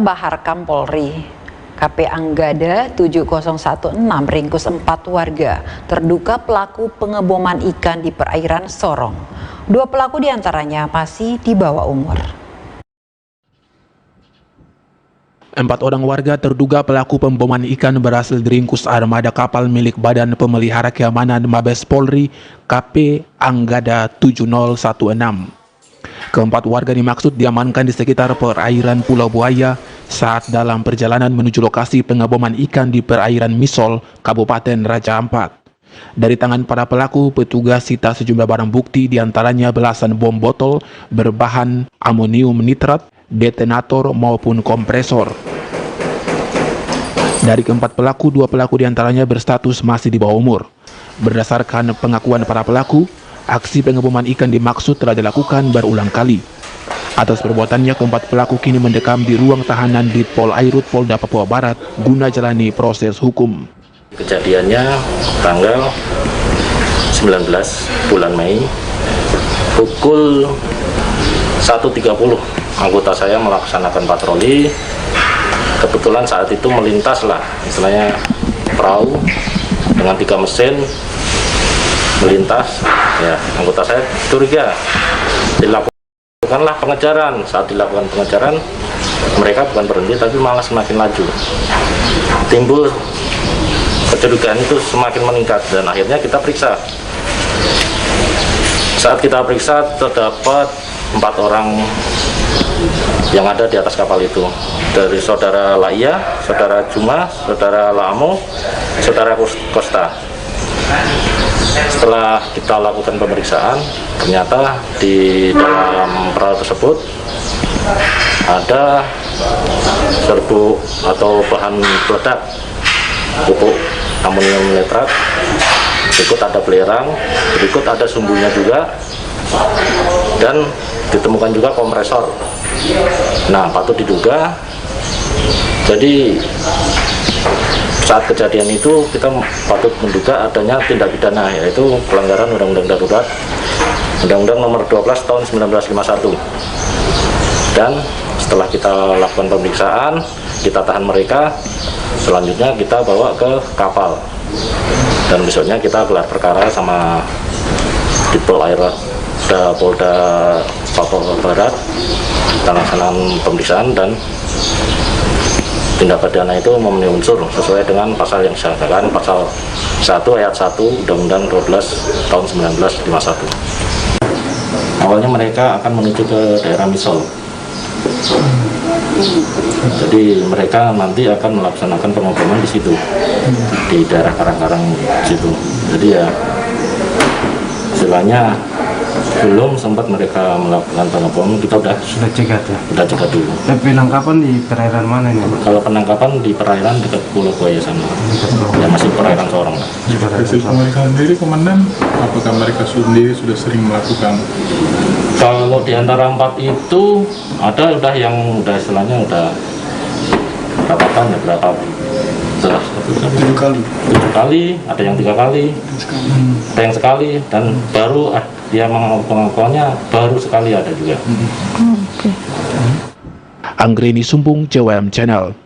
Baharkam Polri. KP Anggada 7016 ringkus 4 warga terduga pelaku pengeboman ikan di perairan Sorong. 2 pelaku diantaranya masih di bawah umur. 4 orang warga terduga pelaku pemboman ikan berhasil diringkus armada kapal milik Badan Pemelihara Keamanan Mabes Polri KP Anggada 7016. Keempat warga dimaksud diamankan di sekitar perairan Pulau Buaya saat dalam perjalanan menuju lokasi pengeboman ikan di perairan Misol, Kabupaten Raja Ampat. Dari tangan para pelaku, petugas sita sejumlah barang bukti diantaranya belasan bom botol berbahan amonium nitrat, detonator maupun kompresor. Dari keempat pelaku, 2 pelaku diantaranya berstatus masih di bawah umur. Berdasarkan pengakuan para pelaku, aksi pengeboman ikan dimaksud telah dilakukan berulang kali. Atas perbuatannya, keempat pelaku kini mendekam di ruang tahanan di Polairut Polda Papua Barat guna jalani proses hukum. Kejadiannya tanggal 19 bulan Mei pukul 1.30 anggota saya melaksanakan patroli. Kebetulan saat itu melintaslah istilahnya perahu dengan 3 mesin melintas. Ya, anggota saya curiga, dilakukanlah pengejaran. Saat dilakukan pengejaran, mereka bukan berhenti tapi malah semakin laju. Timbul kecurigaan itu semakin meningkat dan akhirnya kita periksa. Saat kita periksa terdapat 4 orang yang ada di atas kapal itu, dari saudara Laia, saudara Juma, saudara Lamo, saudara Costa. Setelah kita lakukan pemeriksaan, ternyata di dalam perahu tersebut ada serbuk atau bahan peledak, pupuk amonium nitrat, berikut ada belerang, berikut ada sumbunya juga, dan ditemukan juga kompresor. Nah, patut diduga, jadi saat kejadian itu kita patut menduga adanya tindak pidana, yaitu pelanggaran Undang-Undang Darurat, Undang-Undang Nomor 12 Tahun 1951. Dan setelah kita lakukan pemeriksaan, kita tahan mereka, selanjutnya kita bawa ke kapal. Dan besoknya kita gelar perkara sama di Polda Papua Barat, kita laksanakan pemeriksaan dan tindak pidana itu memenuhi unsur sesuai dengan pasal yang disangkakan, pasal 1 ayat 1 Undang-Undang 12 tahun 1951. Awalnya mereka akan menuju ke daerah Misol. Jadi mereka nanti akan melaksanakan pengeboman di situ, di daerah Karang-Karang situ. Jadi ya istilahnya belum sempat mereka melakukan pengeboman, kita sudah cegat ya? Sudah cegat dulu. Dan penangkapan di perairan mana ini? Kalau penangkapan di perairan dekat Pulau Buaya sana, ya masih perairan Sorong. Hasil pemeriksaan sendiri, Komandan, apakah mereka sendiri sudah sering melakukan? Kalau di antara 4 itu ada yang udah istilahnya udah berapa tahun ya, berapa? 7 kali, ada yang 3 kali, ada yang sekali, dan baru dia pengakuannya baru sekali ada juga. Anggreni Sumbung, JWM Channel.